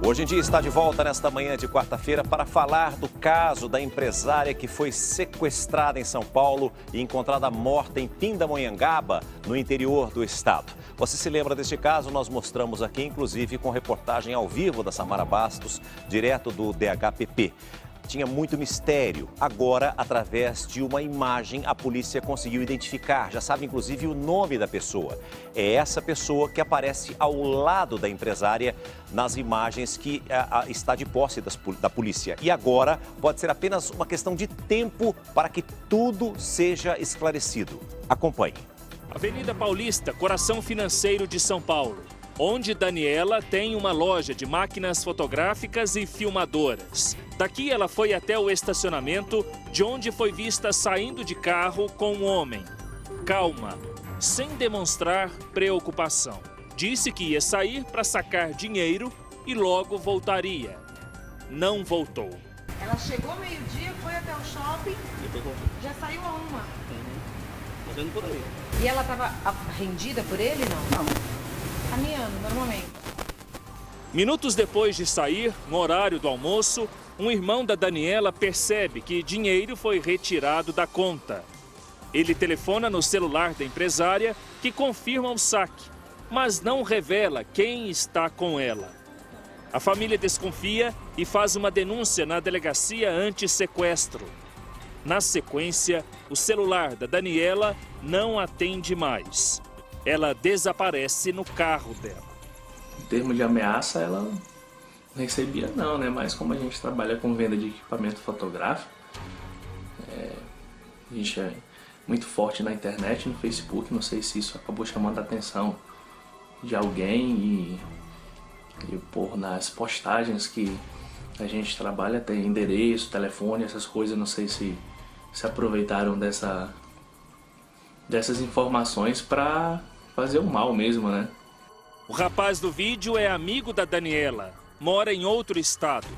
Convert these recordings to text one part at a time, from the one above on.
Hoje em dia está de volta nesta manhã de quarta-feira para falar do caso da empresária que foi sequestrada em São Paulo e encontrada morta em Pindamonhangaba, no interior do estado. Você se lembra deste caso? Nós mostramos aqui, inclusive, com reportagem ao vivo da Samara Bastos, direto do DHPP. Tinha muito mistério. Agora, através de uma imagem, a polícia conseguiu identificar. Já sabe, inclusive, o nome da pessoa. É essa pessoa que aparece ao lado da empresária nas imagens que está de posse da polícia. E agora pode ser apenas uma questão de tempo para que tudo seja esclarecido. Acompanhe. Avenida Paulista, coração financeiro de São Paulo, onde Daniela tem uma loja de máquinas fotográficas e filmadoras. Daqui ela foi até o estacionamento, de onde foi vista saindo de carro com um homem. Calma, sem demonstrar preocupação. Disse que ia sair para sacar dinheiro e logo voltaria. Não voltou. Ela chegou meio-dia, foi até o shopping, já saiu a uma. Fazendo por aí. E ela estava rendida por ele, não? Não. Caminhando, normalmente. Minutos depois de sair, no horário do almoço, um irmão da Daniela percebe que dinheiro foi retirado da conta. Ele telefona no celular da empresária, que confirma o saque, mas não revela quem está com ela. A família desconfia e faz uma denúncia na delegacia anti-sequestro. Na sequência, o celular da Daniela não atende mais. Ela desaparece no carro dela. Em termos de ameaça, ela não recebia não, né? Mas como a gente trabalha com venda de equipamento fotográfico, a gente é muito forte na internet, no Facebook, não sei se isso acabou chamando a atenção de alguém e por nas postagens que a gente trabalha tem endereço, telefone, essas coisas, não sei se aproveitaram dessas informações para fazer o mal mesmo, né? O rapaz do vídeo é amigo da Daniela, mora em outro estado.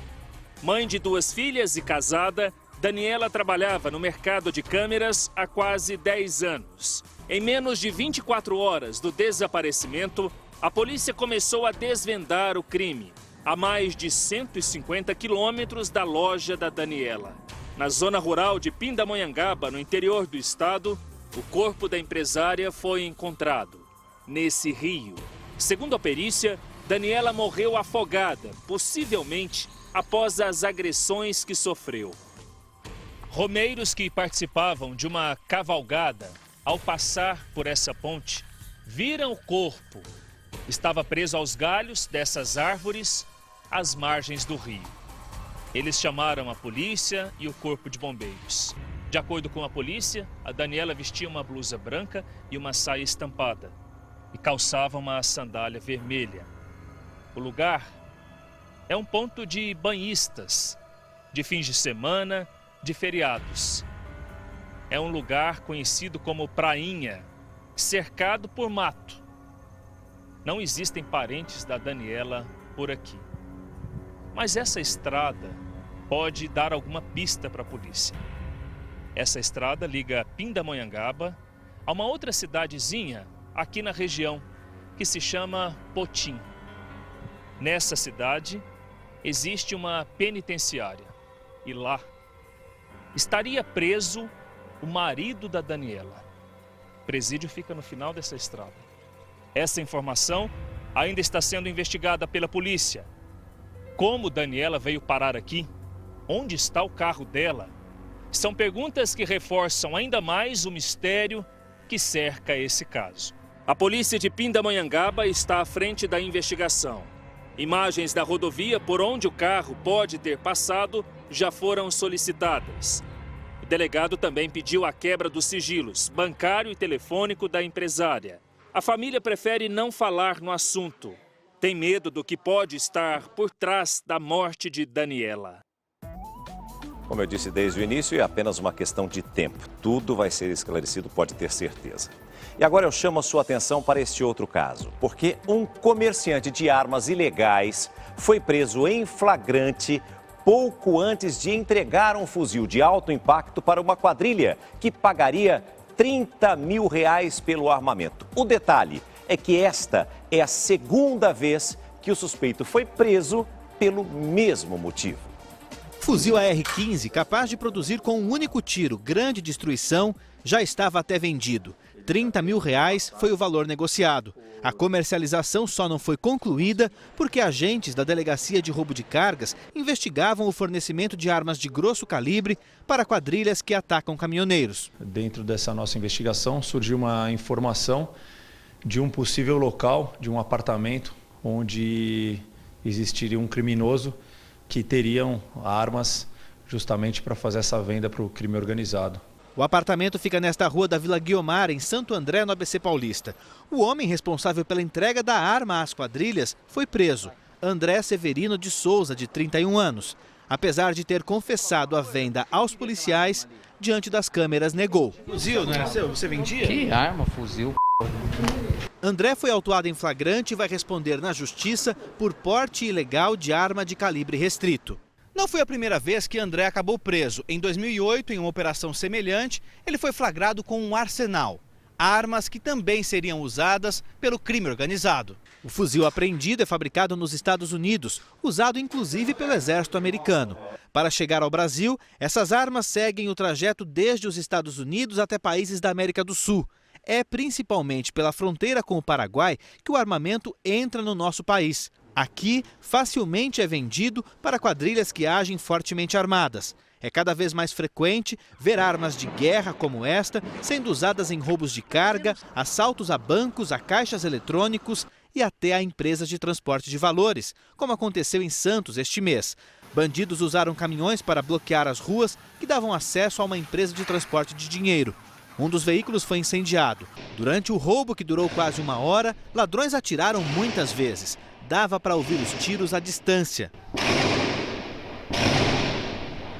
Mãe de 2 filhas e casada, Daniela trabalhava no mercado de câmeras há quase 10 anos. Em menos de 24 horas do desaparecimento, a polícia começou a desvendar o crime, a mais de 150 quilômetros da loja da Daniela. Na zona rural de Pindamonhangaba, no interior do estado, o corpo da empresária foi encontrado nesse rio. Segundo a perícia, Daniela morreu afogada, possivelmente após as agressões que sofreu. Romeiros que participavam de uma cavalgada, ao passar por essa ponte, viram o corpo. Estava preso aos galhos dessas árvores, às margens do rio. Eles chamaram a polícia e o corpo de bombeiros. De acordo com a polícia, a Daniela vestia uma blusa branca e uma saia estampada e calçava uma sandália vermelha. O lugar é um ponto de banhistas, de fins de semana, de feriados. É um lugar conhecido como Prainha, cercado por mato. Não existem parentes da Daniela por aqui. Mas essa estrada pode dar alguma pista para a polícia. Essa estrada liga Pindamonhangaba a uma outra cidadezinha aqui na região, que se chama Potim. Nessa cidade existe uma penitenciária e lá estaria preso o marido da Daniela. O presídio fica no final dessa estrada. Essa informação ainda está sendo investigada pela polícia. Como Daniela veio parar aqui? Onde está o carro dela? São perguntas que reforçam ainda mais o mistério que cerca esse caso. A polícia de Pindamonhangaba está à frente da investigação. Imagens da rodovia por onde o carro pode ter passado já foram solicitadas. O delegado também pediu a quebra dos sigilos bancário e telefônico da empresária. A família prefere não falar no assunto. Tem medo do que pode estar por trás da morte de Daniela. Como eu disse desde o início, é apenas uma questão de tempo. Tudo vai ser esclarecido, pode ter certeza. E agora eu chamo a sua atenção para este outro caso, porque um comerciante de armas ilegais foi preso em flagrante pouco antes de entregar um fuzil de alto impacto para uma quadrilha que pagaria R$30 mil pelo armamento. O detalhe é que esta é a segunda vez que o suspeito foi preso pelo mesmo motivo. Fuzil AR-15, capaz de produzir com um único tiro grande destruição, já estava até vendido. R$30 mil foi o valor negociado. A comercialização só não foi concluída porque agentes da Delegacia de Roubo de Cargas investigavam o fornecimento de armas de grosso calibre para quadrilhas que atacam caminhoneiros. Dentro dessa nossa investigação surgiu uma informação de um possível local, de um apartamento, onde existiria um criminoso que teriam armas justamente para fazer essa venda para o crime organizado. O apartamento fica nesta rua da Vila Guiomar, em Santo André, no ABC Paulista. O homem responsável pela entrega da arma às quadrilhas foi preso, André Severino de Souza, de 31 anos. Apesar de ter confessado a venda aos policiais, diante das câmeras negou. Fuzil, não era seu? Você vendia? Que arma, fuzil? André foi autuado em flagrante e vai responder na justiça por porte ilegal de arma de calibre restrito. Não foi a primeira vez que André acabou preso. Em 2008, em uma operação semelhante, ele foi flagrado com um arsenal. Armas que também seriam usadas pelo crime organizado. O fuzil apreendido é fabricado nos Estados Unidos, usado inclusive pelo exército americano. Para chegar ao Brasil, essas armas seguem o trajeto desde os Estados Unidos até países da América do Sul. É principalmente pela fronteira com o Paraguai que o armamento entra no nosso país. Aqui, facilmente é vendido para quadrilhas que agem fortemente armadas. É cada vez mais frequente ver armas de guerra como esta sendo usadas em roubos de carga, assaltos a bancos, a caixas eletrônicos e até a empresas de transporte de valores, como aconteceu em Santos este mês. Bandidos usaram caminhões para bloquear as ruas que davam acesso a uma empresa de transporte de dinheiro. Um dos veículos foi incendiado. Durante o roubo, que durou quase uma hora, ladrões atiraram muitas vezes. Dava para ouvir os tiros à distância.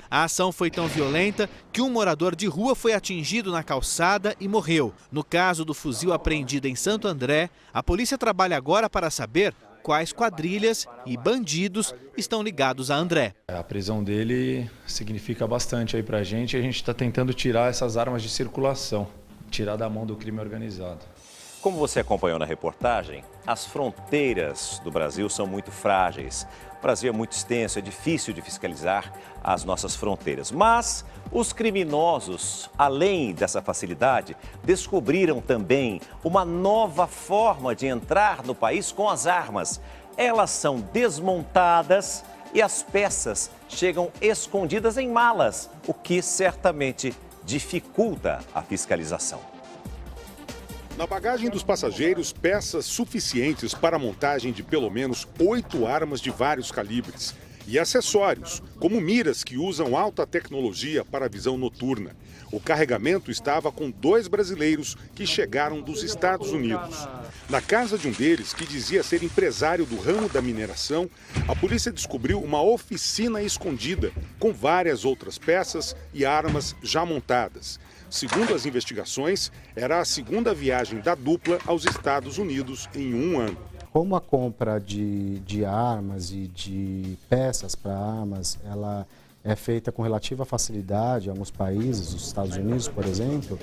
A ação foi tão violenta que um morador de rua foi atingido na calçada e morreu. No caso do fuzil apreendido em Santo André, a polícia trabalha agora para saber quais quadrilhas e bandidos estão ligados a André. A prisão dele significa bastante aí pra gente. A gente está tentando tirar essas armas de circulação, tirar da mão do crime organizado. Como você acompanhou na reportagem, as fronteiras do Brasil são muito frágeis. O Brasil é muito extenso, é difícil de fiscalizar as nossas fronteiras. Mas os criminosos, além dessa facilidade, descobriram também uma nova forma de entrar no país com as armas. Elas são desmontadas e as peças chegam escondidas em malas, o que certamente dificulta a fiscalização. Na bagagem dos passageiros, peças suficientes para a montagem de pelo menos 8 armas de vários calibres. E acessórios, como miras que usam alta tecnologia para a visão noturna. O carregamento estava com 2 brasileiros que chegaram dos Estados Unidos. Na casa de um deles, que dizia ser empresário do ramo da mineração, a polícia descobriu uma oficina escondida, com várias outras peças e armas já montadas. Segundo as investigações, era a segunda viagem da dupla aos Estados Unidos em um ano. Como a compra de armas e de peças para armas, ela é feita com relativa facilidade em alguns países, os Estados Unidos, por exemplo,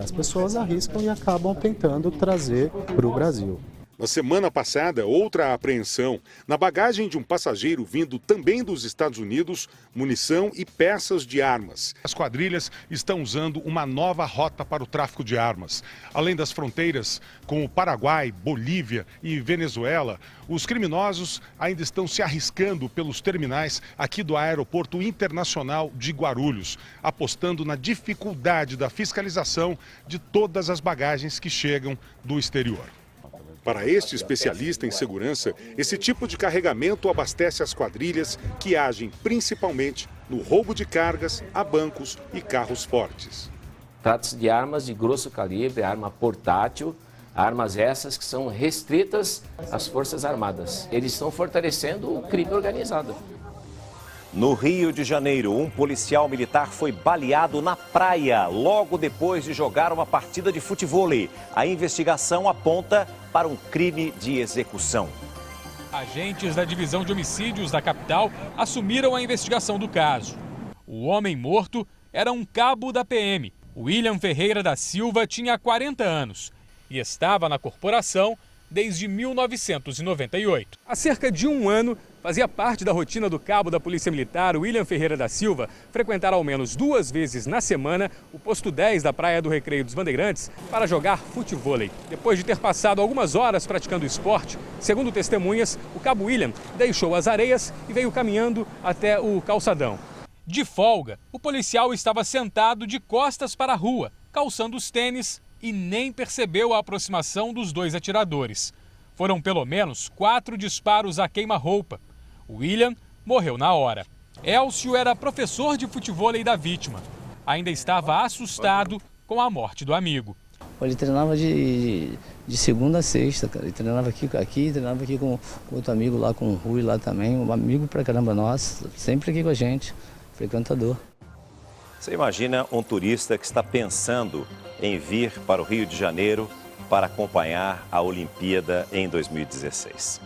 as pessoas arriscam e acabam tentando trazer para o Brasil. Na semana passada, outra apreensão. Na bagagem de um passageiro vindo também dos Estados Unidos, munição e peças de armas. As quadrilhas estão usando uma nova rota para o tráfico de armas. Além das fronteiras com o Paraguai, Bolívia e Venezuela, os criminosos ainda estão se arriscando pelos terminais aqui do Aeroporto Internacional de Guarulhos, apostando na dificuldade da fiscalização de todas as bagagens que chegam do exterior. Para este especialista em segurança, esse tipo de carregamento abastece as quadrilhas que agem principalmente no roubo de cargas a bancos e carros fortes. Trata-se de armas de grosso calibre, arma portátil, armas essas que são restritas às Forças Armadas. Eles estão fortalecendo o crime organizado. No Rio de Janeiro, um policial militar foi baleado na praia, logo depois de jogar uma partida de futevôlei. A investigação aponta para um crime de execução. Agentes da Divisão de Homicídios da capital assumiram a investigação do caso. O homem morto era um cabo da PM. William Ferreira da Silva tinha 40 anos e estava na corporação desde 1998. Há cerca de um ano, Fazia parte da rotina do cabo da Polícia Militar, William Ferreira da Silva, frequentar ao menos 2 vezes na semana o posto 10 da Praia do Recreio dos Bandeirantes para jogar futevôlei. Depois de ter passado algumas horas praticando esporte, segundo testemunhas, o cabo William deixou as areias e veio caminhando até o calçadão. De folga, o policial estava sentado de costas para a rua, calçando os tênis, e nem percebeu a aproximação dos 2 atiradores. Foram pelo menos 4 disparos a queima-roupa. William morreu na hora. Elcio era professor de futevôlei da vítima. Ainda estava assustado com a morte do amigo. Ele treinava de segunda a sexta, cara. Ele treinava aqui treinava aqui com outro amigo lá, com o Rui lá também. Um amigo pra caramba nosso, sempre aqui com a gente, frequentador. Você imagina um turista que está pensando em vir para o Rio de Janeiro para acompanhar a Olimpíada em 2016.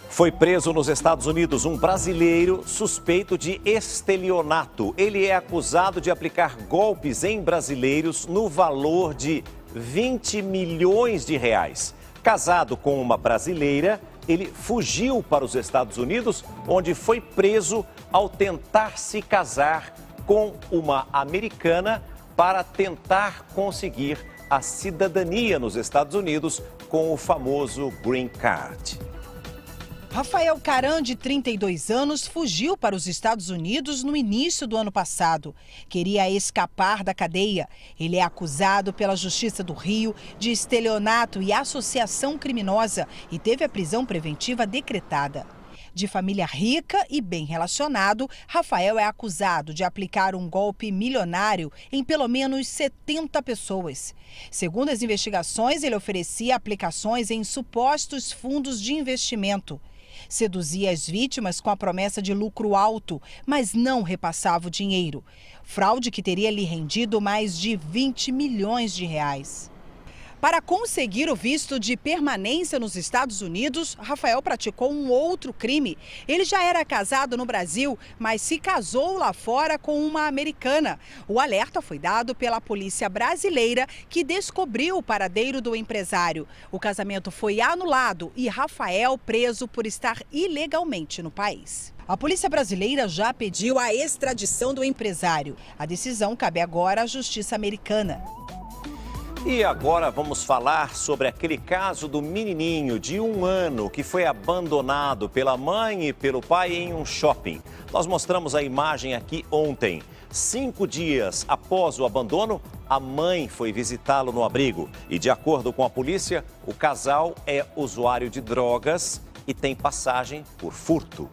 Foi preso nos Estados Unidos um brasileiro suspeito de estelionato. Ele é acusado de aplicar golpes em brasileiros no valor de 20 milhões de reais. Casado com uma brasileira, ele fugiu para os Estados Unidos, onde foi preso ao tentar se casar com uma americana para tentar conseguir a cidadania nos Estados Unidos com o famoso Green Card. Rafael Caran, de 32 anos, fugiu para os Estados Unidos no início do ano passado. Queria escapar da cadeia. Ele é acusado pela Justiça do Rio de estelionato e associação criminosa e teve a prisão preventiva decretada. De família rica e bem relacionado, Rafael é acusado de aplicar um golpe milionário em pelo menos 70 pessoas. Segundo as investigações, ele oferecia aplicações em supostos fundos de investimento. Seduzia as vítimas com a promessa de lucro alto, mas não repassava o dinheiro. Fraude que teria lhe rendido mais de 20 milhões de reais. Para conseguir o visto de permanência nos Estados Unidos, Rafael praticou um outro crime. Ele já era casado no Brasil, mas se casou lá fora com uma americana. O alerta foi dado pela polícia brasileira, que descobriu o paradeiro do empresário. O casamento foi anulado e Rafael preso por estar ilegalmente no país. A polícia brasileira já pediu a extradição do empresário. A decisão cabe agora à justiça americana. E agora vamos falar sobre aquele caso do menininho de 1 ano que foi abandonado pela mãe e pelo pai em um shopping. Nós mostramos a imagem aqui ontem. 5 dias após o abandono, a mãe foi visitá-lo no abrigo. E de acordo com a polícia, o casal é usuário de drogas e tem passagem por furto.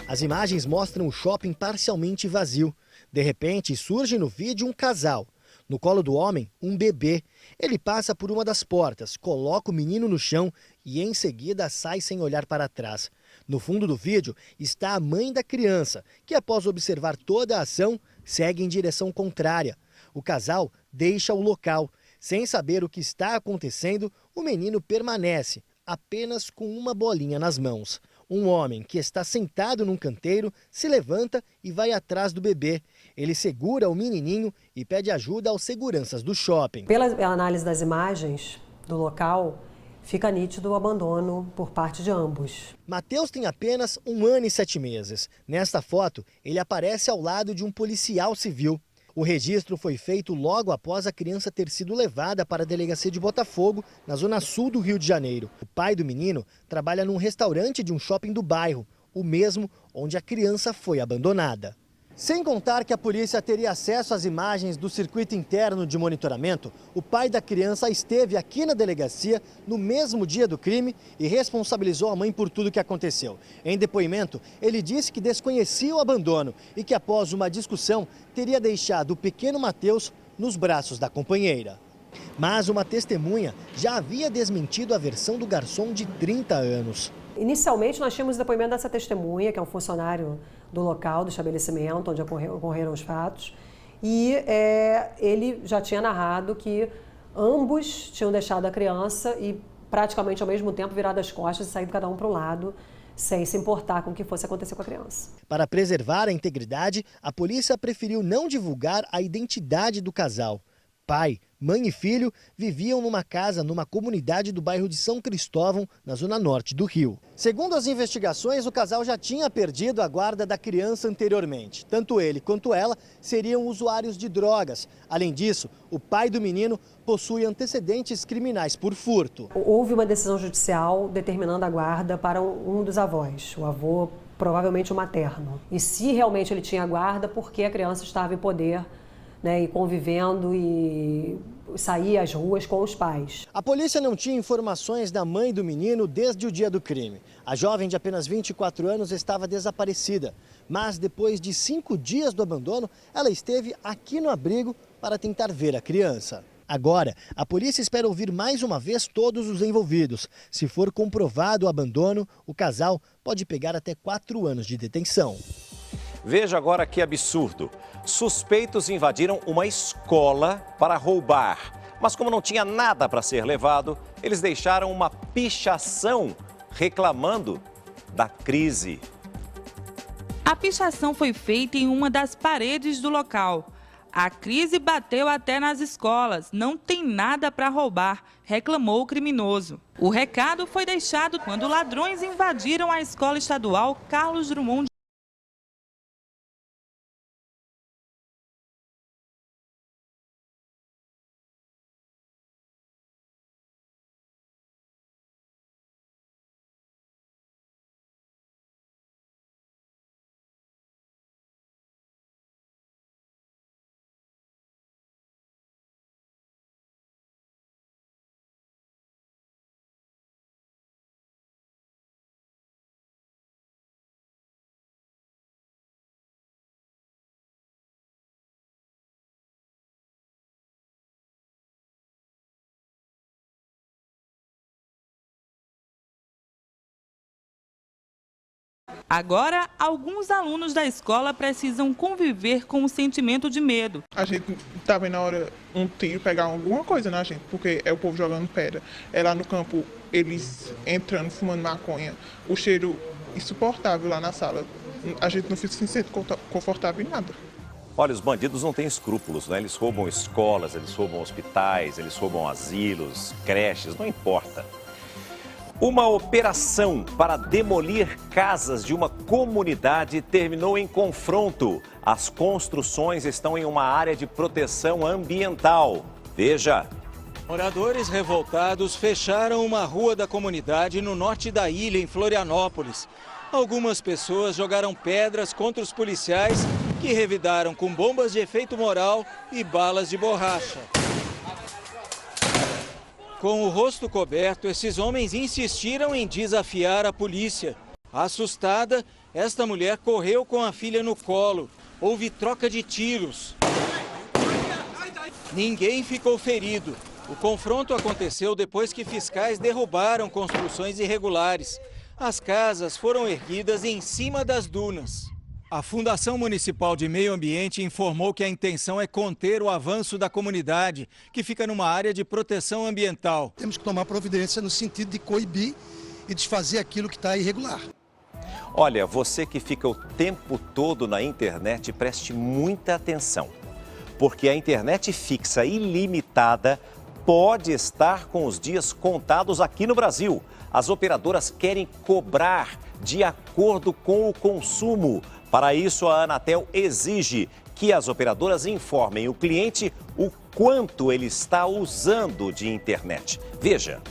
As imagens mostram o shopping parcialmente vazio. De repente, surge no vídeo um casal. No colo do homem, um bebê. Ele passa por uma das portas, coloca o menino no chão e em seguida sai sem olhar para trás. No fundo do vídeo está a mãe da criança, que após observar toda a ação, segue em direção contrária. O casal deixa o local. Sem saber o que está acontecendo, o menino permanece, apenas com uma bolinha nas mãos. Um homem que está sentado num canteiro se levanta e vai atrás do bebê. Ele segura o menininho e pede ajuda aos seguranças do shopping. Pela análise das imagens do local, fica nítido o abandono por parte de ambos. Matheus tem apenas 1 ano e 7 meses. Nesta foto, ele aparece ao lado de um policial civil. O registro foi feito logo após a criança ter sido levada para a delegacia de Botafogo, na zona sul do Rio de Janeiro. O pai do menino trabalha num restaurante de um shopping do bairro, o mesmo onde a criança foi abandonada. Sem contar que a polícia teria acesso às imagens do circuito interno de monitoramento, o pai da criança esteve aqui na delegacia no mesmo dia do crime e responsabilizou a mãe por tudo que aconteceu. Em depoimento, ele disse que desconhecia o abandono e que após uma discussão teria deixado o pequeno Matheus nos braços da companheira. Mas uma testemunha já havia desmentido a versão do garçom de 30 anos. Inicialmente, nós tínhamos o depoimento dessa testemunha, que é um funcionário do local, do estabelecimento onde ocorreram os fatos, e ele já tinha narrado que ambos tinham deixado a criança e praticamente ao mesmo tempo virado as costas e saído cada um para um lado, sem se importar com o que fosse acontecer com a criança. Para preservar a integridade, a polícia preferiu não divulgar a identidade do casal. Pai, mãe e filho viviam numa casa numa comunidade do bairro de São Cristóvão, na zona norte do Rio. Segundo as investigações, o casal já tinha perdido a guarda da criança anteriormente. Tanto ele quanto ela seriam usuários de drogas. Além disso, o pai do menino possui antecedentes criminais por furto. Houve uma decisão judicial determinando a guarda para um dos avós, o avô provavelmente o materno. E se realmente ele tinha guarda, porque a criança estava em poder, né, e convivendo e sair às ruas com os pais. A polícia não tinha informações da mãe do menino desde o dia do crime. A jovem de apenas 24 anos estava desaparecida, mas depois de 5 dias do abandono, ela esteve aqui no abrigo para tentar ver a criança. Agora, a polícia espera ouvir mais uma vez todos os envolvidos. Se for comprovado o abandono, o casal pode pegar até 4 anos de detenção. Veja agora que absurdo. Suspeitos invadiram uma escola para roubar. Mas como não tinha nada para ser levado, eles deixaram uma pichação reclamando da crise. A pichação foi feita em uma das paredes do local. A crise bateu até nas escolas. Não tem nada para roubar, reclamou o criminoso. O recado foi deixado quando ladrões invadiram a escola estadual Carlos Drummond. Agora, alguns alunos da escola precisam conviver com o sentimento de medo. A gente tá vendo na hora um tiro pegar alguma coisa na gente, porque é o povo jogando pedra. É lá no campo, eles entrando, fumando maconha. O cheiro insuportável lá na sala. A gente não fica se sente confortável em nada. Olha, os bandidos não têm escrúpulos, né? Eles roubam escolas, eles roubam hospitais, eles roubam asilos, creches, não importa. Uma operação para demolir casas de uma comunidade terminou em confronto. As construções estão em uma área de proteção ambiental. Veja. Moradores revoltados fecharam uma rua da comunidade no norte da ilha, em Florianópolis. Algumas pessoas jogaram pedras contra os policiais, que revidaram com bombas de efeito moral e balas de borracha. Com o rosto coberto, esses homens insistiram em desafiar a polícia. Assustada, esta mulher correu com a filha no colo. Houve troca de tiros. Ninguém ficou ferido. O confronto aconteceu depois que fiscais derrubaram construções irregulares. As casas foram erguidas em cima das dunas. A Fundação Municipal de Meio Ambiente informou que a intenção é conter o avanço da comunidade, que fica numa área de proteção ambiental. Temos que tomar providência no sentido de coibir e desfazer aquilo que está irregular. Olha, você que fica o tempo todo na internet, preste muita atenção, porque a internet fixa ilimitada pode estar com os dias contados aqui no Brasil. As operadoras querem cobrar de acordo com o consumo. Para isso, a Anatel exige que as operadoras informem o cliente o quanto ele está usando de internet. Veja.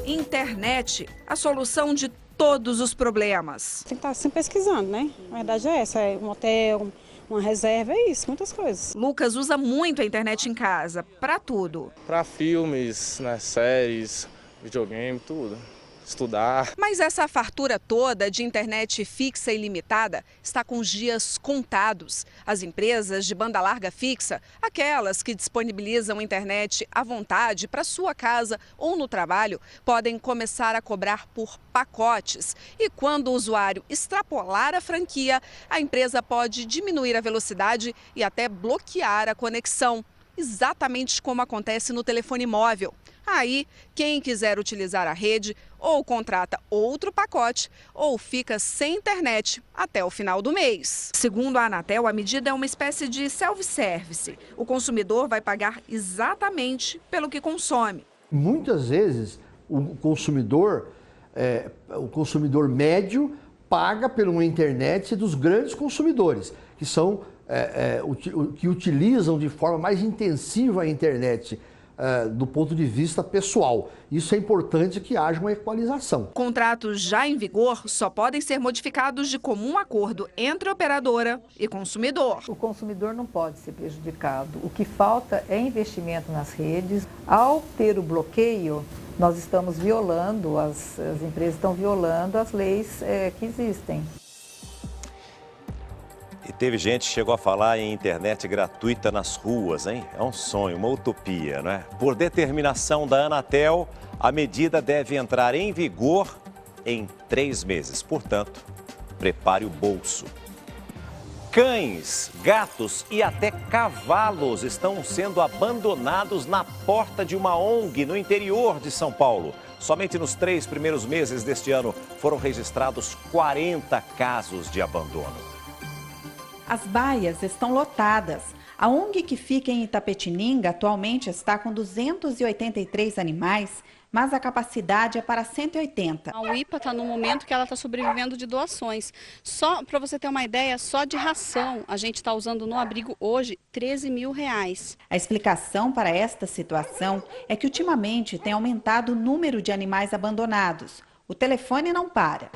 Internet, a solução de todos os problemas. Tem que estar sempre pesquisando, né? A verdade é essa, é um hotel, uma reserva, é isso, muitas coisas. Lucas usa muito a internet em casa, para tudo. Para filmes, né, séries, videogame, tudo. Estudar. Mas essa fartura toda de internet fixa e ilimitada está com os dias contados. As empresas de banda larga fixa, aquelas que disponibilizam internet à vontade para sua casa ou no trabalho, podem começar a cobrar por pacotes. E quando o usuário extrapolar a franquia, a empresa pode diminuir a velocidade e até bloquear a conexão. exatamente como acontece no telefone móvel. Aí, quem quiser utilizar a rede, ou contrata outro pacote, ou fica sem internet até o final do mês. Segundo a Anatel, a medida é uma espécie de self-service. O consumidor vai pagar exatamente pelo que consome. Muitas vezes, o consumidor médio paga pela internet dos grandes consumidores, que são que utilizam de forma mais intensiva a internet do ponto de vista pessoal. Isso é importante que haja uma equalização. Contratos já em vigor só podem ser modificados de comum acordo entre operadora e consumidor. O consumidor não pode ser prejudicado. O que falta é investimento nas redes. Ao ter o bloqueio, nós estamos violando, as empresas estão violando as leis que existem. E teve gente que chegou a falar em internet gratuita nas ruas, hein? É um sonho, uma utopia, não é? Por determinação da Anatel, a medida deve entrar em vigor em 3 meses. Portanto, prepare o bolso. Cães, gatos e até cavalos estão sendo abandonados na porta de uma ONG no interior de São Paulo. Somente nos 3 primeiros meses deste ano foram registrados 40 casos de abandono. As baias estão lotadas. A ONG que fica em Itapetininga atualmente está com 283 animais, mas a capacidade é para 180. A UIPA está no momento que ela está sobrevivendo de doações. Só para você ter uma ideia, só de ração a gente está usando no abrigo hoje R$13 mil. A explicação para esta situação é que ultimamente tem aumentado o número de animais abandonados. O telefone não para.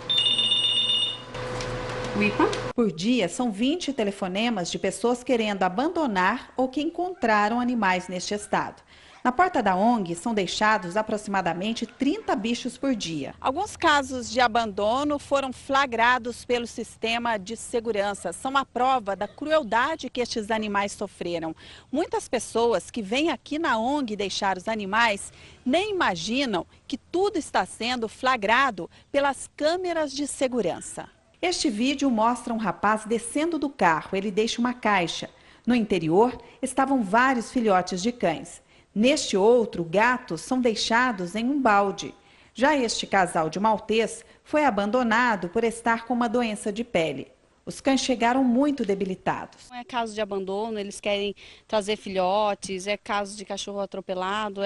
Por dia, são 20 telefonemas de pessoas querendo abandonar ou que encontraram animais neste estado. Na porta da ONG são deixados aproximadamente 30 bichos por dia. Alguns casos de abandono foram flagrados pelo sistema de segurança. São a prova da crueldade que estes animais sofreram. Muitas pessoas que vêm aqui na ONG deixar os animais nem imaginam que tudo está sendo flagrado pelas câmeras de segurança. Este vídeo mostra um rapaz descendo do carro. Ele deixa uma caixa. No interior estavam vários filhotes de cães. Neste outro, gatos são deixados em um balde. Já este casal de maltês foi abandonado por estar com uma doença de pele. Os cães chegaram muito debilitados. É caso de abandono, eles querem trazer filhotes, é caso de cachorro atropelado,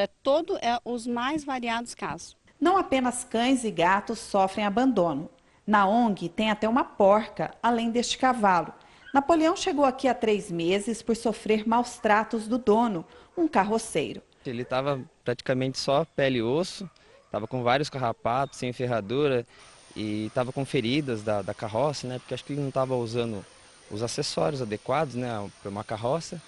os mais variados casos. Não apenas cães e gatos sofrem abandono. Na ONG tem até uma porca, além deste cavalo. Napoleão chegou aqui há 3 meses por sofrer maus tratos do dono, um carroceiro. Ele estava praticamente só pele e osso, estava com vários carrapatos, sem ferradura e estava com feridas da carroça, né? Porque acho que ele não estava usando os acessórios adequados, né, para uma carroça.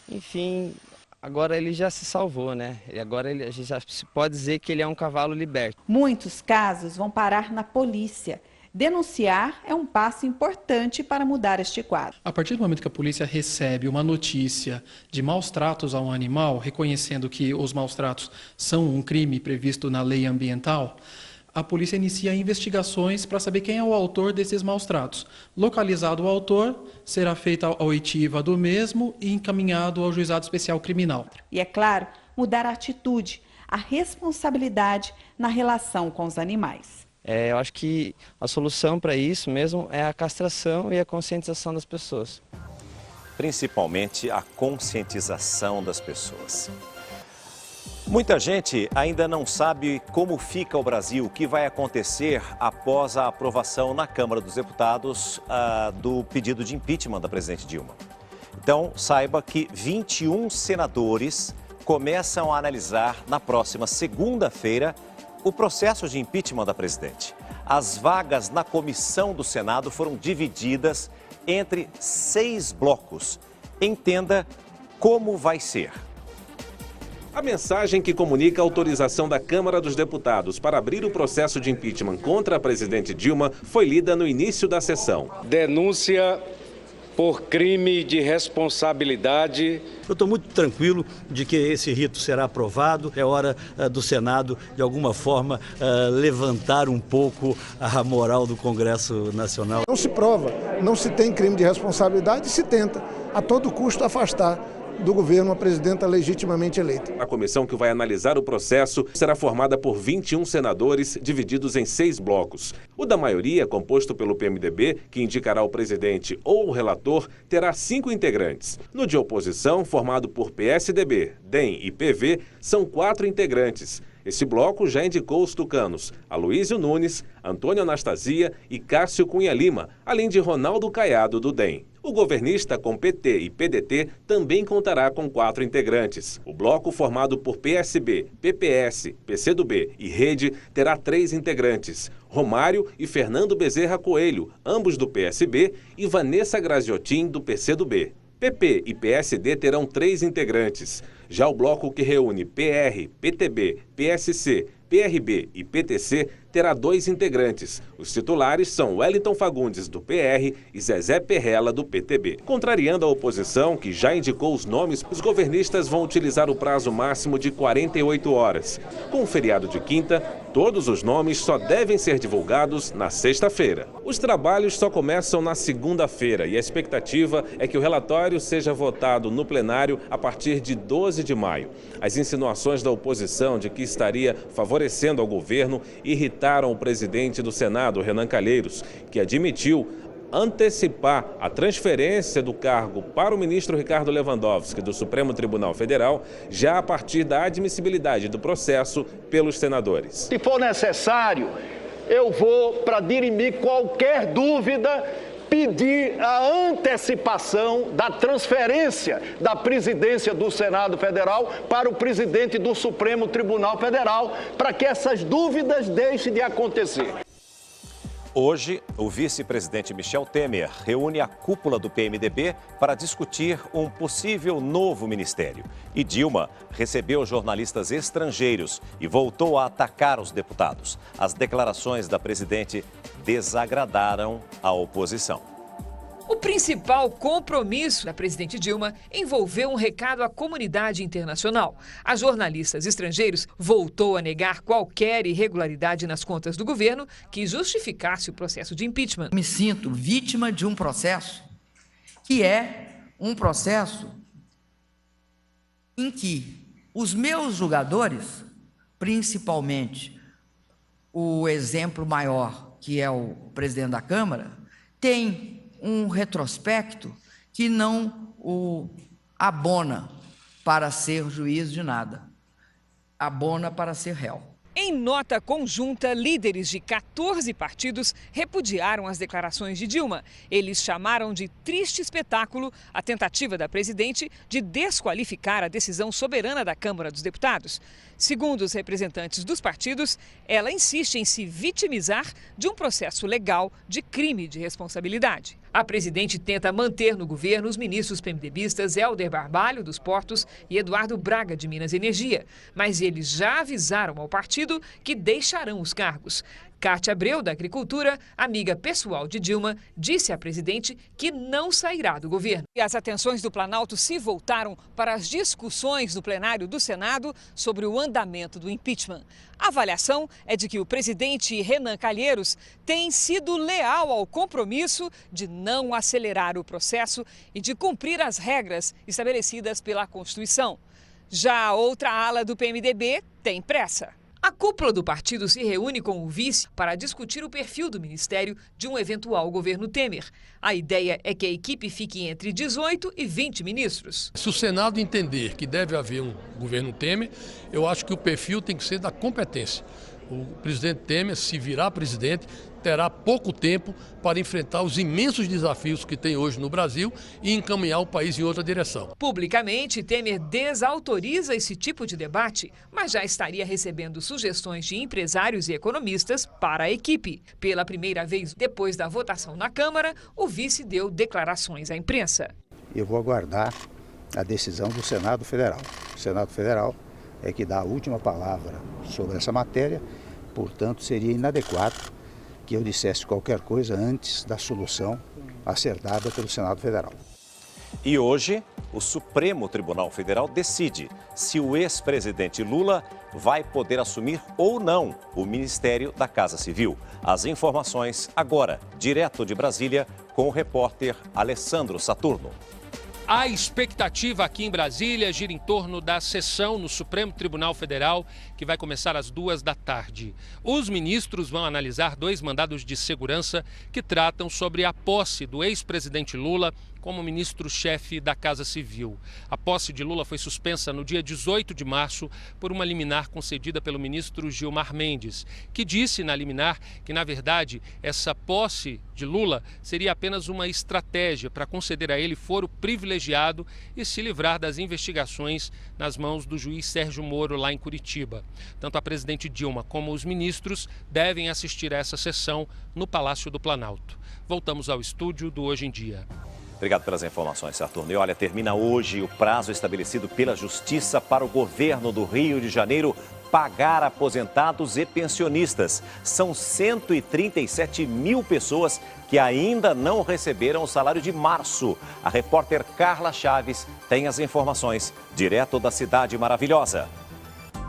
Enfim, agora ele já se salvou, né? E agora a gente já pode dizer que ele é um cavalo liberto. Muitos casos vão parar na polícia. Denunciar é um passo importante para mudar este quadro. A partir do momento que a polícia recebe uma notícia de maus tratos a um animal, reconhecendo que os maus tratos são um crime previsto na lei ambiental, a polícia inicia investigações para saber quem é o autor desses maus tratos. Localizado o autor, será feita a oitiva do mesmo e encaminhado ao juizado especial criminal. E é claro, mudar a atitude, a responsabilidade na relação com os animais. Eu acho que a solução para isso mesmo é a castração e a conscientização das pessoas. Principalmente a conscientização das pessoas. Muita gente ainda não sabe como fica o Brasil, o que vai acontecer após a aprovação na Câmara dos Deputados do pedido de impeachment da presidente Dilma. Então, saiba que 21 senadores começam a analisar na próxima segunda-feira o processo de impeachment da presidente. As vagas na comissão do Senado foram divididas entre 6 blocos. Entenda como vai ser. A mensagem que comunica a autorização da Câmara dos Deputados para abrir o processo de impeachment contra a presidente Dilma foi lida no início da sessão. Denúncia por crime de responsabilidade. Eu estou muito tranquilo de que esse rito será aprovado. É hora do Senado, de alguma forma, levantar um pouco a moral do Congresso Nacional. Não se prova, não se tem crime de responsabilidade e se tenta, a todo custo, afastar do governo a presidenta legitimamente eleita. A comissão que vai analisar o processo será formada por 21 senadores, divididos em 6 blocos. O da maioria, composto pelo PMDB, que indicará o presidente ou o relator, terá 5 integrantes. No de oposição, formado por PSDB, DEM e PV, são 4 integrantes. Esse bloco já indicou os tucanos Aloysio Nunes, Antônio Anastasia e Cássio Cunha Lima, além de Ronaldo Caiado, do DEM. O governista com PT e PDT também contará com 4 integrantes. O bloco, formado por PSB, PPS, PCdoB e Rede, terá 3 integrantes: Romário e Fernando Bezerra Coelho, ambos do PSB, e Vanessa Graziotin, do PCdoB. PP e PSD terão 3 integrantes. Já o bloco que reúne PR, PTB, PSC, PRB e PTC terá 2 integrantes. Os titulares são Wellington Fagundes, do PR, e Zezé Perrella, do PTB. Contrariando a oposição, que já indicou os nomes, os governistas vão utilizar o prazo máximo de 48 horas. Com o feriado de quinta, todos os nomes só devem ser divulgados na sexta-feira. Os trabalhos só começam na segunda-feira e a expectativa é que o relatório seja votado no plenário a partir de 12 de maio. As insinuações da oposição de que estaria favorecendo ao governo irritaram o presidente do Senado, Renan Calheiros, que admitiu antecipar a transferência do cargo para o ministro Ricardo Lewandowski, do Supremo Tribunal Federal, já a partir da admissibilidade do processo pelos senadores. Se for necessário, eu vou, para dirimir qualquer dúvida, pedir a antecipação da transferência da presidência do Senado Federal para o presidente do Supremo Tribunal Federal, para que essas dúvidas deixem de acontecer. Hoje, o vice-presidente Michel Temer reúne a cúpula do PMDB para discutir um possível novo ministério. E Dilma recebeu jornalistas estrangeiros e voltou a atacar os deputados. As declarações da presidente desagradaram a oposição. O principal compromisso da presidente Dilma envolveu um recado à comunidade internacional. A jornalistas estrangeiros voltou a negar qualquer irregularidade nas contas do governo que justificasse o processo de impeachment. Me sinto vítima de um processo que é um processo em que os meus julgadores, principalmente o exemplo maior, que é o presidente da Câmara, tem um retrospecto que não o abona para ser juiz de nada, abona para ser réu. Em nota conjunta, líderes de 14 partidos repudiaram as declarações de Dilma. Eles chamaram de triste espetáculo a tentativa da presidente de desqualificar a decisão soberana da Câmara dos Deputados. Segundo os representantes dos partidos, ela insiste em se vitimizar de um processo legal de crime de responsabilidade. A presidente tenta manter no governo os ministros PMDBistas Helder Barbalho, dos Portos, e Eduardo Braga, de Minas e Energia. Mas eles já avisaram ao partido que deixarão os cargos. Cátia Abreu, da Agricultura, amiga pessoal de Dilma, disse à presidente que não sairá do governo. E as atenções do Planalto se voltaram para as discussões no plenário do Senado sobre o andamento do impeachment. A avaliação é de que o presidente Renan Calheiros tem sido leal ao compromisso de não acelerar o processo e de cumprir as regras estabelecidas pela Constituição. Já a outra ala do PMDB tem pressa. A cúpula do partido se reúne com o vice para discutir o perfil do ministério de um eventual governo Temer. A ideia é que a equipe fique entre 18 e 20 ministros. Se o Senado entender que deve haver um governo Temer, eu acho que o perfil tem que ser da competência. O presidente Temer, se virar presidente, terá pouco tempo para enfrentar os imensos desafios que tem hoje no Brasil e encaminhar o país em outra direção. Publicamente, Temer desautoriza esse tipo de debate, mas já estaria recebendo sugestões de empresários e economistas para a equipe. Pela primeira vez depois da votação na Câmara, o vice deu declarações à imprensa. Eu vou aguardar a decisão do Senado Federal. O Senado Federal é que dá a última palavra sobre essa matéria, portanto seria inadequado que eu dissesse qualquer coisa antes da solução a ser dada pelo Senado Federal. E hoje, o Supremo Tribunal Federal decide se o ex-presidente Lula vai poder assumir ou não o Ministério da Casa Civil. As informações agora, direto de Brasília, com o repórter Alessandro Saturno. A expectativa aqui em Brasília gira em torno da sessão no Supremo Tribunal Federal, que vai começar às 14h. Os ministros vão analisar 2 mandados de segurança que tratam sobre a posse do ex-presidente Lula como ministro-chefe da Casa Civil. A posse de Lula foi suspensa no dia 18 de março por uma liminar concedida pelo ministro Gilmar Mendes, que disse na liminar que, na verdade, essa posse de Lula seria apenas uma estratégia para conceder a ele foro privilegiado e se livrar das investigações nas mãos do juiz Sérgio Moro lá em Curitiba. Tanto a presidente Dilma como os ministros devem assistir a essa sessão no Palácio do Planalto. Voltamos ao estúdio do Hoje em Dia. Obrigado pelas informações, Saturno. E olha, termina hoje o prazo estabelecido pela Justiça para o governo do Rio de Janeiro pagar aposentados e pensionistas. São 137 mil pessoas que ainda não receberam o salário de março. A repórter Carla Chaves tem as informações direto da Cidade Maravilhosa.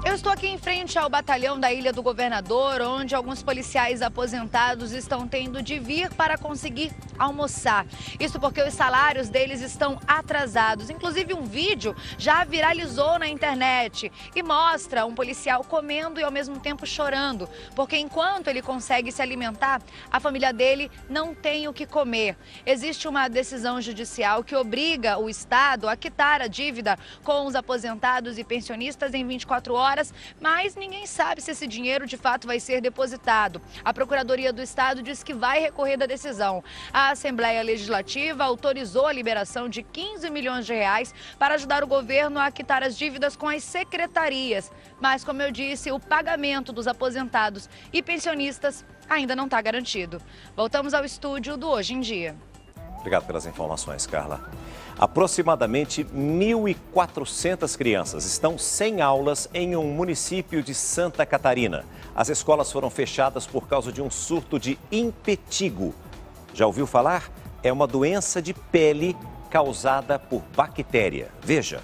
Eu estou aqui em frente ao batalhão da Ilha do Governador, onde alguns policiais aposentados estão tendo de vir para conseguir almoçar. Isso porque os salários deles estão atrasados. Inclusive, um vídeo já viralizou na internet e mostra um policial comendo e ao mesmo tempo chorando, porque enquanto ele consegue se alimentar, a família dele não tem o que comer. Existe uma decisão judicial que obriga o Estado a quitar a dívida com os aposentados e pensionistas em 24 horas, mas ninguém sabe se esse dinheiro de fato vai ser depositado. A Procuradoria do Estado diz que vai recorrer da decisão. A Assembleia Legislativa autorizou a liberação de 15 milhões de reais para ajudar o governo a quitar as dívidas com as secretarias. Mas, como eu disse, o pagamento dos aposentados e pensionistas ainda não está garantido. Voltamos ao estúdio do Hoje em Dia. Obrigado pelas informações, Carla. Aproximadamente 1.400 crianças estão sem aulas em um município de Santa Catarina. As escolas foram fechadas por causa de um surto de impetigo. Já ouviu falar? É uma doença de pele causada por bactéria. Veja.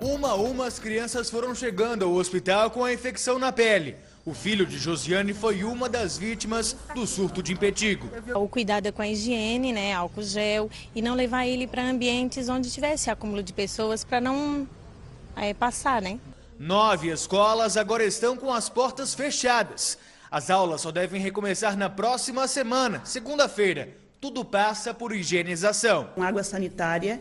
Uma a uma, as crianças foram chegando ao hospital com a infecção na pele. O filho de Josiane foi uma das vítimas do surto de impetigo. O cuidado é com a higiene, né, álcool gel, e não levar ele para ambientes onde tivesse acúmulo de pessoas para não passar, né? 9 escolas agora estão com as portas fechadas. As aulas só devem recomeçar na próxima semana, segunda-feira. Tudo passa por higienização. Água sanitária,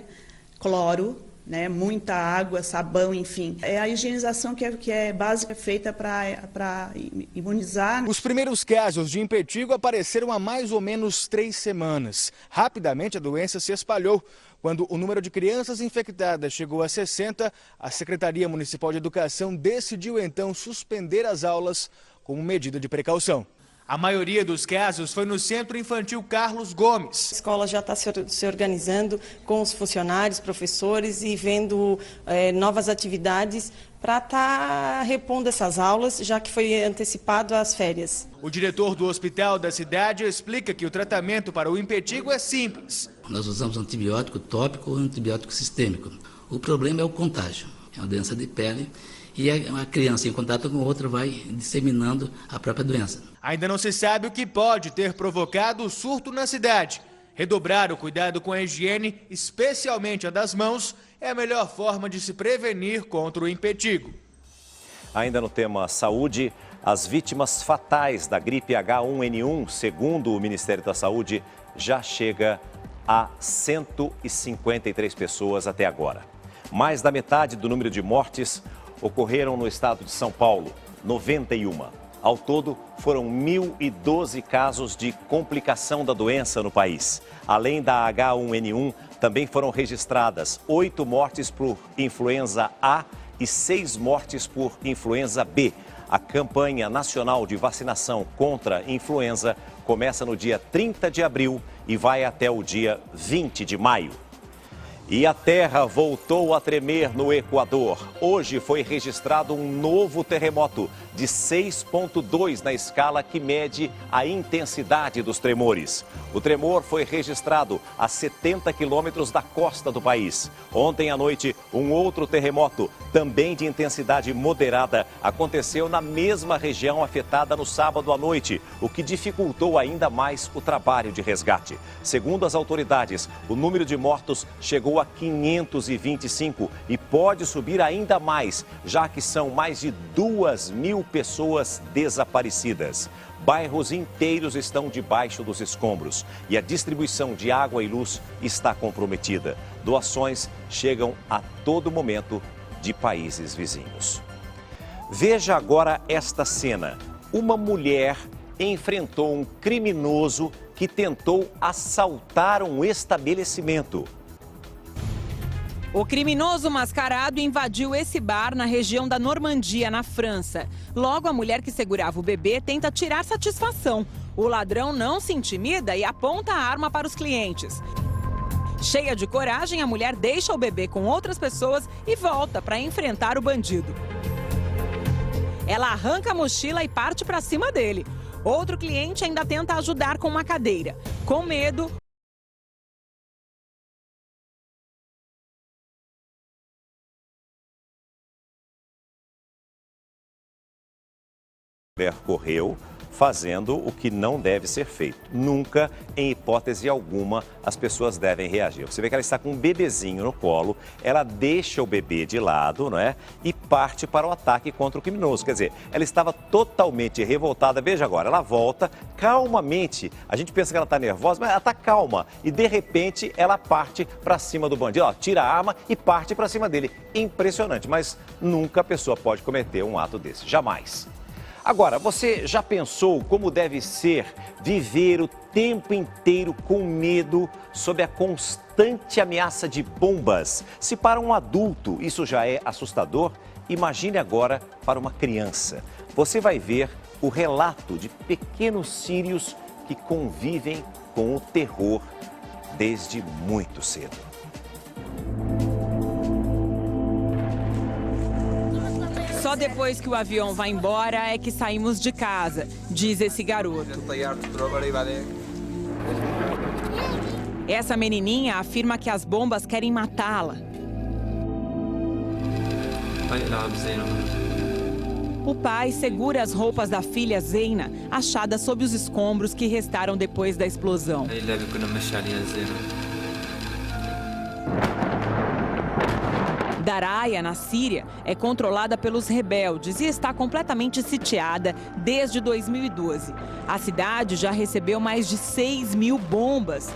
cloro, né, muita água, sabão, enfim. É a higienização que é básica, feita para imunizar. Os primeiros casos de impetigo apareceram há mais ou menos 3 semanas. Rapidamente a doença se espalhou. Quando o número de crianças infectadas chegou a 60, a Secretaria Municipal de Educação decidiu então suspender as aulas como medida de precaução. A maioria dos casos foi no Centro Infantil Carlos Gomes. A escola já está se organizando com os funcionários, professores e vendo novas atividades para estar repondo essas aulas, já que foi antecipado as férias. O diretor do hospital da cidade explica que o tratamento para o impetigo é simples. Nós usamos antibiótico tópico ou antibiótico sistêmico. O problema é o contágio, é uma doença de pele. E a criança em contato com outra vai disseminando a própria doença. Ainda não se sabe o que pode ter provocado o surto na cidade. Redobrar o cuidado com a higiene, especialmente a das mãos, é a melhor forma de se prevenir contra o impetigo. Ainda no tema saúde, as vítimas fatais da gripe H1N1, segundo o Ministério da Saúde, já chega a 153 pessoas até agora. Mais da metade do número de mortes ocorreram no estado de São Paulo, 91. Ao todo, foram 1.012 casos de complicação da doença no país. Além da H1N1, também foram registradas 8 mortes por influenza A e 6 mortes por influenza B. A campanha nacional de vacinação contra influenza começa no dia 30 de abril e vai até o dia 20 de maio. E a terra voltou a tremer no Equador. Hoje foi registrado um novo terremoto de 6,2 na escala que mede a intensidade dos tremores. O tremor foi registrado a 70 quilômetros da costa do país. Ontem à noite, um outro terremoto, também de intensidade moderada, aconteceu na mesma região afetada no sábado à noite, o que dificultou ainda mais o trabalho de resgate. Segundo as autoridades, o número de mortos chegou a 525 e pode subir ainda mais, já que são mais de 2.000 pessoas desaparecidas. Bairros inteiros estão debaixo dos escombros e a distribuição de água e luz está comprometida. Doações chegam a todo momento de países vizinhos. Veja agora esta cena. Uma mulher enfrentou um criminoso que tentou assaltar um estabelecimento. O criminoso mascarado invadiu esse bar na região da Normandia, na França. Logo, a mulher que segurava o bebê tenta tirar satisfação. O ladrão não se intimida e aponta a arma para os clientes. Cheia de coragem, a mulher deixa o bebê com outras pessoas e volta para enfrentar o bandido. Ela arranca a mochila e parte para cima dele. Outro cliente ainda tenta ajudar com uma cadeira. Com medo, A mulher correu fazendo o que não deve ser feito. Nunca, em hipótese alguma, as pessoas devem reagir. Você vê que ela está com um bebezinho no colo, ela deixa o bebê de lado, não é? E parte para o ataque contra o criminoso. Quer dizer, ela estava totalmente revoltada. Veja agora, ela volta calmamente. A gente pensa que ela está nervosa, mas ela está calma. E, de repente, ela parte para cima do bandido. Ó, tira a arma e parte para cima dele. Impressionante, mas nunca a pessoa pode cometer um ato desse. Jamais. Agora, você já pensou como deve ser viver o tempo inteiro com medo sob a constante ameaça de bombas? Se para um adulto isso já é assustador, imagine agora para uma criança. Você vai ver o relato de pequenos sírios que convivem com o terror desde muito cedo. Só depois que o avião vai embora é que saímos de casa, diz esse garoto. Essa menininha afirma que as bombas querem matá-la. O pai segura as roupas da filha Zeina, achadas sob os escombros que restaram depois da explosão. Daraya, na Síria, é controlada pelos rebeldes e está completamente sitiada desde 2012. A cidade já recebeu mais de 6.000 bombas.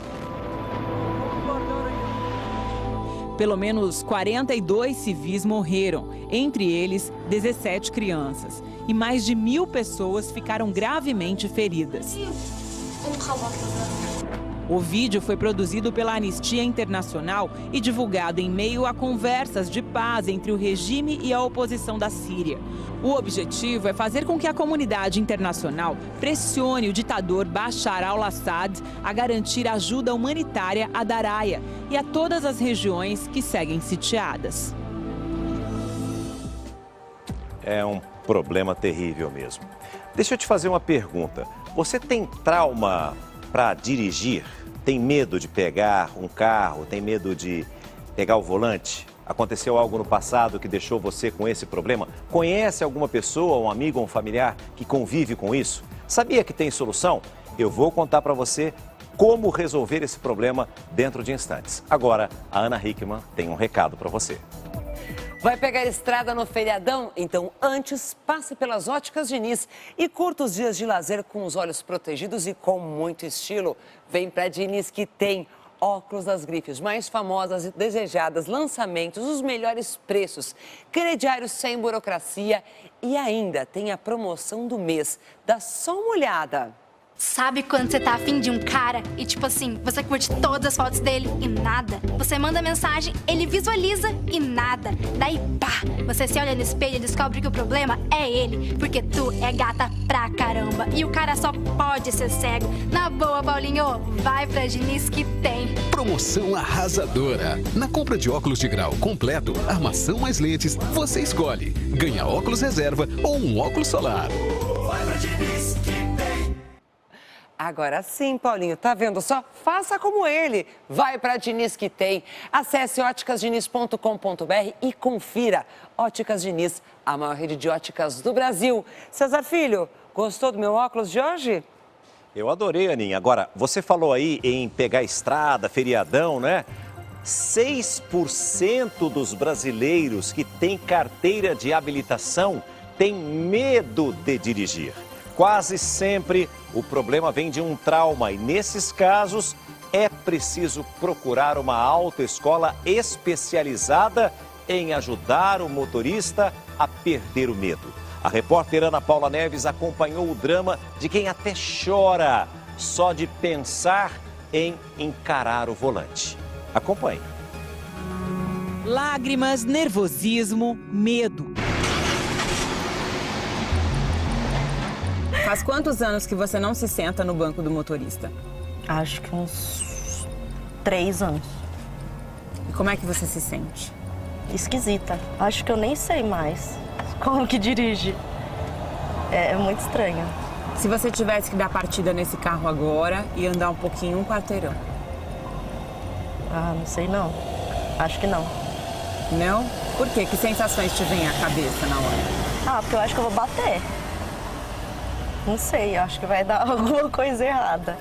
Pelo menos 42 civis morreram, entre eles 17 crianças. E mais de 1.000 pessoas ficaram gravemente feridas. O vídeo foi produzido pela Anistia Internacional e divulgado em meio a conversas de paz entre o regime e a oposição da Síria. O objetivo é fazer com que a comunidade internacional pressione o ditador Bashar al-Assad a garantir ajuda humanitária a Daraya e a todas as regiões que seguem sitiadas. É um problema terrível mesmo. Deixa eu te fazer uma pergunta. Você tem trauma para dirigir? Tem medo de pegar um carro? Tem medo de pegar o volante? Aconteceu algo no passado que deixou você com esse problema? Conhece alguma pessoa, um amigo ou um familiar que convive com isso? Sabia que tem solução? Eu vou contar para você como resolver esse problema dentro de instantes. Agora, a Ana Hickman tem um recado para você. Vai pegar a estrada no feriadão? Então, antes, passe pelas Óticas Diniz e curta os dias de lazer com os olhos protegidos e com muito estilo. Vem pra Diniz que tem óculos das grifes mais famosas e desejadas, lançamentos, os melhores preços, crediários sem burocracia e ainda tem a promoção do mês. Dá só uma olhada. Sabe quando você tá afim de um cara e, tipo assim, você curte todas as fotos dele e nada? Você manda mensagem, ele visualiza e nada. Daí, pá, você se olha no espelho e descobre que o problema é ele, porque tu é gata pra caramba. E o cara só pode ser cego. Na boa, Paulinho, vai pra Diniz que tem. Promoção arrasadora. Na compra de óculos de grau completo, armação mais lentes, você escolhe. Ganha óculos reserva ou um óculos solar. Vai pra Diniz que tem. Agora sim, Paulinho, tá vendo só? Faça como ele. Vai pra Diniz que tem. Acesse óticasdiniz.com.br e confira. Óticas Diniz, a maior rede de óticas do Brasil. César Filho, gostou do meu óculos de hoje? Eu adorei, Aninha. Agora, você falou aí em pegar estrada, feriadão, né? 6% dos brasileiros que têm carteira de habilitação têm medo de dirigir. Quase sempre o problema vem de um trauma e, nesses casos, é preciso procurar uma autoescola especializada em ajudar o motorista a perder o medo. A repórter Ana Paula Neves acompanhou o drama de quem até chora só de pensar em encarar o volante. Acompanhe. Lágrimas, nervosismo, medo. Faz quantos anos que você não se senta no banco do motorista? Acho que uns 3 anos. E como é que você se sente? Esquisita. Acho que eu nem sei mais como que dirige. É muito estranho. Se você tivesse que dar partida nesse carro agora e andar um pouquinho, um quarteirão? Ah, não sei não. Acho que não. Não? Por quê? Que sensações te vêm à cabeça na hora? Ah, porque eu acho que eu vou bater. Não sei, acho que vai dar alguma coisa errada.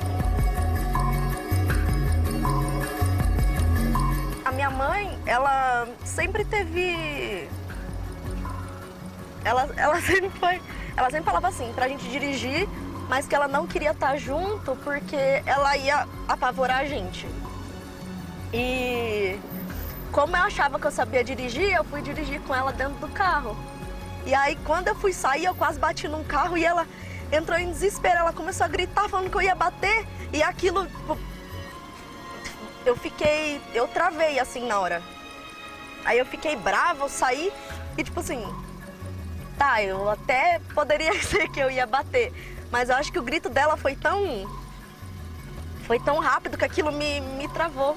A minha mãe, ela sempre teve... Ela sempre falava assim, pra gente dirigir, mas que ela não queria estar junto porque ela ia apavorar a gente. E como eu achava que eu sabia dirigir, eu fui dirigir com ela dentro do carro. E aí, quando eu fui sair, eu quase bati num carro e ela entrou em desespero. Ela começou a gritar, falando que eu ia bater. E aquilo, eu travei assim na hora. Aí eu fiquei brava, eu saí e tipo assim, tá, eu até poderia ser que eu ia bater. Mas eu acho que o grito dela foi tão rápido que aquilo me travou.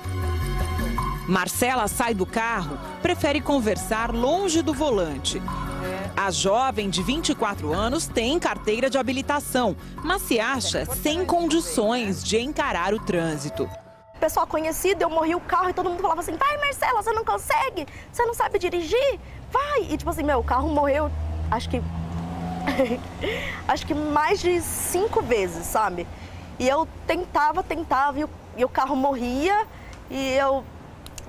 Marcela sai do carro, prefere conversar longe do volante. A jovem de 24 anos tem carteira de habilitação, mas se acha sem condições de encarar o trânsito. Pessoal conhecido, eu morri o carro e todo mundo falava assim, vai Marcela, você não consegue? Você não sabe dirigir? Vai! E tipo assim, meu, o carro morreu, acho que mais de 5 vezes, sabe? E eu tentava e o carro morria e eu...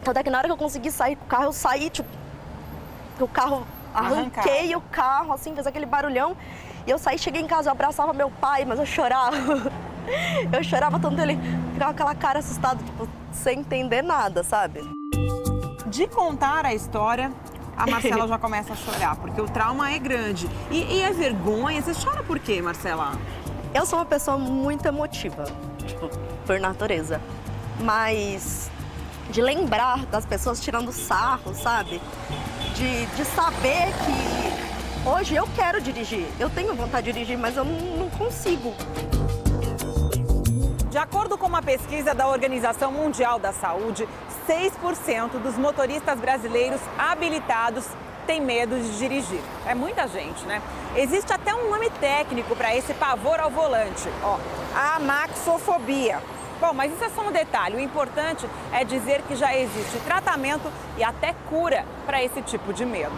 Até que na hora que eu consegui sair com o carro, eu saí, tipo, o carro, arranquei o carro, assim, fez aquele barulhão. E eu saí, cheguei em casa, eu abraçava meu pai, mas eu chorava. Eu chorava tanto, ele ficava com aquela cara assustada, tipo, sem entender nada, sabe? De contar a história, a Marcela já começa a chorar, porque o trauma é grande. E é vergonha? Você chora por quê, Marcela? Eu sou uma pessoa muito emotiva, tipo, por natureza. Mas de lembrar das pessoas tirando sarro, sabe? De saber que hoje eu quero dirigir. Eu tenho vontade de dirigir, mas eu não consigo. De acordo com uma pesquisa da Organização Mundial da Saúde, 6% dos motoristas brasileiros habilitados têm medo de dirigir. É muita gente, né? Existe até um nome técnico para esse pavor ao volante, ó, a amaxofobia. Bom, mas isso é só um detalhe. O importante é dizer que já existe tratamento e até cura para esse tipo de medo.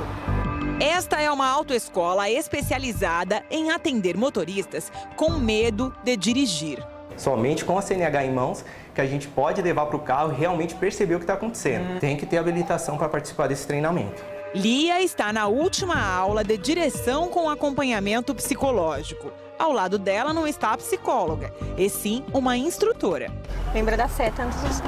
Esta é uma autoescola especializada em atender motoristas com medo de dirigir. Somente com a CNH em mãos que a gente pode levar para o carro e realmente perceber o que está acontecendo. Tem que ter habilitação para participar desse treinamento. Lia está na última aula de direção com acompanhamento psicológico. Ao lado dela não está a psicóloga, e sim uma instrutora. Lembra da seta antes disso?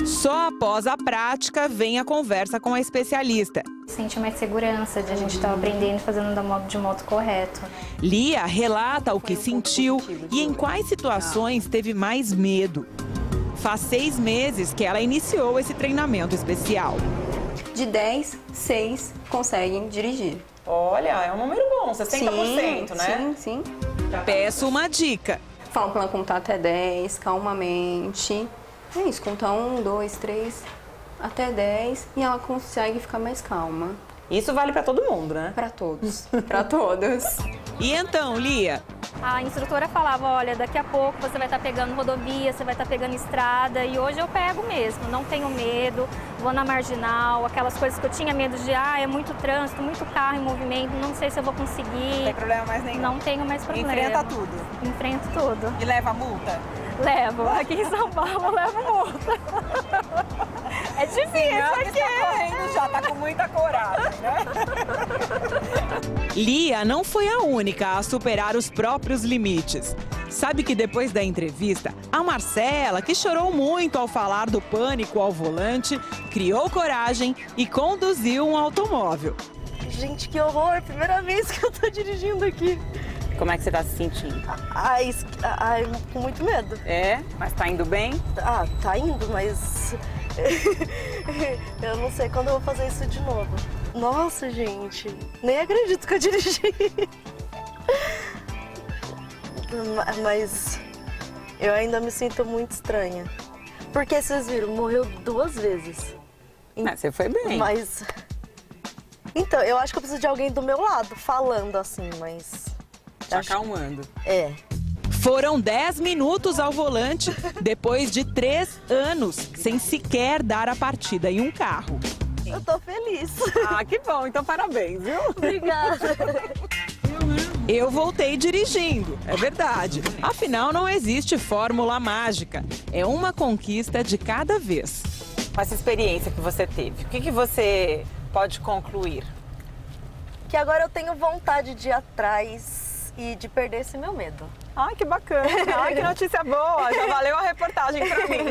Só após a prática vem a conversa com a especialista. sente mais segurança, de a gente estar aprendendo e fazendo de modo correto. Lia relata o que sentiu e em quais situações teve mais medo. Faz 6 meses que ela iniciou esse treinamento especial. De 10, 6 conseguem dirigir. Olha, é um número bom, 60%, né? Sim. Peço uma dica. Falam para ela contar até 10, calmamente. É isso, contar 1, 2, 3, até 10 e ela consegue ficar mais calma. Isso vale para todo mundo, né? Para todos, para todos. E então, Lia? A instrutora falava, olha, daqui a pouco você vai estar pegando rodovia, você vai estar pegando estrada, e hoje eu pego mesmo, não tenho medo, vou na marginal, aquelas coisas que eu tinha medo de, é muito trânsito, muito carro em movimento, não sei se eu vou conseguir. Não tem problema mais nenhum? Não tenho mais problema. Enfrenta tudo? Enfrento tudo. E leva multa? Levo. Aqui em São Paulo eu levo multa. É difícil aqui. Tá correndo, já tá com muita coragem, né? Lia não foi a única a superar os próprios limites. Sabe que depois da entrevista, a Marcela, que chorou muito ao falar do pânico ao volante, criou coragem e conduziu um automóvel. Gente, que horror! Primeira vez que eu tô dirigindo aqui. Como é que você tá se sentindo? Com muito medo. É? Mas tá indo bem? Tá indo, mas... eu não sei quando eu vou fazer isso de novo. Nossa, gente, nem acredito que eu dirigi. Mas eu ainda me sinto muito estranha. Porque, vocês viram, morreu 2 vezes. Você foi bem. Mas... Então, eu acho que eu preciso de alguém do meu lado, falando assim, mas... Te acalmando. É. Foram 10 minutos ao volante, depois de 3 anos, sem sequer dar a partida em um carro. Eu tô feliz. Que bom, então parabéns, viu? Obrigada. Eu voltei dirigindo, é verdade. Afinal, não existe fórmula mágica. É uma conquista de cada vez. Com essa experiência que você teve, o que você pode concluir? Que agora eu tenho vontade de ir atrás e de perder esse meu medo. Ai, que bacana! Ai, que notícia boa! Já valeu a reportagem pra mim.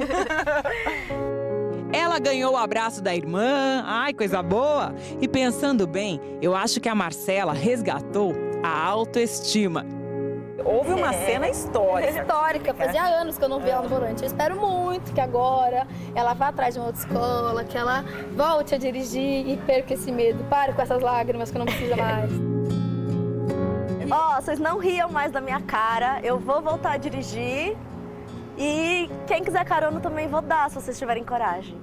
Ela ganhou o abraço da irmã, ai, coisa boa. E pensando bem, eu acho que a Marcela resgatou a autoestima. Houve uma cena histórica. Histórica, fazia anos que eu não via ela no volante. Eu espero muito que agora ela vá atrás de uma outra escola, que ela volte a dirigir e perca esse medo. Pare com essas lágrimas que eu não preciso mais. Vocês não riam mais da minha cara, eu vou voltar a dirigir e quem quiser carona também vou dar, se vocês tiverem coragem.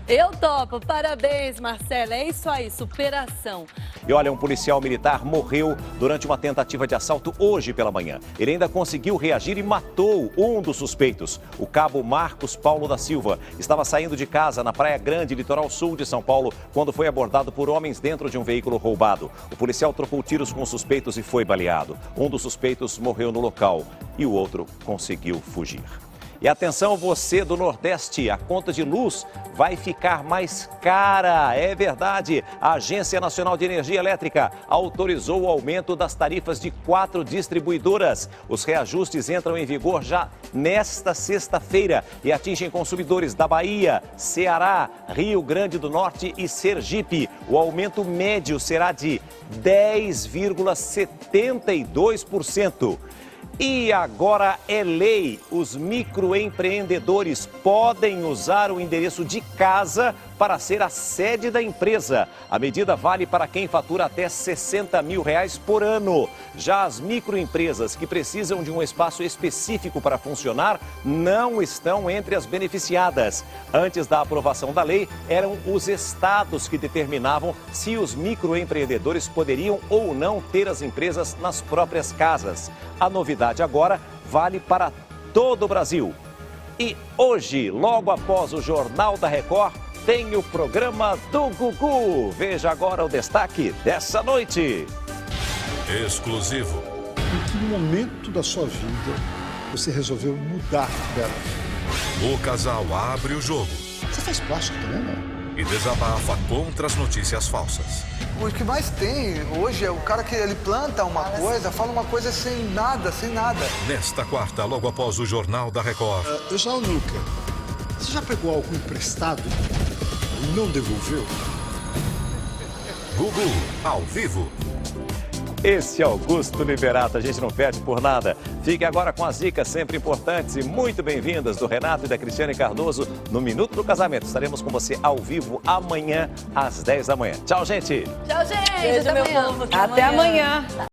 Eu topo, parabéns, Marcela, é isso aí, superação. E olha, um policial militar morreu durante uma tentativa de assalto hoje pela manhã. Ele ainda conseguiu reagir e matou um dos suspeitos. O cabo Marcos Paulo da Silva estava saindo de casa na Praia Grande, litoral sul de São Paulo, quando foi abordado por homens dentro de um veículo roubado. O policial trocou tiros com os suspeitos e foi baleado. Um dos suspeitos morreu no local e o outro conseguiu fugir. E atenção, você do Nordeste, a conta de luz vai ficar mais cara. É verdade, a Agência Nacional de Energia Elétrica autorizou o aumento das tarifas de 4 distribuidoras. Os reajustes entram em vigor já nesta sexta-feira e atingem consumidores da Bahia, Ceará, Rio Grande do Norte e Sergipe. O aumento médio será de 10,72%. E agora é lei, os microempreendedores podem usar o endereço de casa para ser a sede da empresa. A medida vale para quem fatura até R$60 mil por ano. Já as microempresas que precisam de um espaço específico para funcionar não estão entre as beneficiadas. Antes da aprovação da lei, eram os estados que determinavam se os microempreendedores poderiam ou não ter as empresas nas próprias casas. A novidade agora vale para todo o Brasil. E hoje, logo após o Jornal da Record, tem o programa do Gugu. Veja agora o destaque dessa noite. Exclusivo. Em que momento da sua vida você resolveu mudar dela? O casal abre o jogo. Você faz plástico também, não? e desabafa contra as notícias falsas. O que mais tem hoje é o cara que ele planta uma coisa, fala uma coisa sem nada. Nesta quarta, logo após o Jornal da Record. João Nuca, você já pegou algo emprestado e não devolveu? Gugu, ao vivo. Esse é Augusto Liberato, a gente não perde por nada. Fique agora com as dicas sempre importantes e muito bem-vindas do Renato e da Cristiane Cardoso no Minuto do Casamento. Estaremos com você ao vivo amanhã às 10 da manhã. Tchau, gente! Tchau, gente! Beijo, Até meu amanhã. povo. Até amanhã.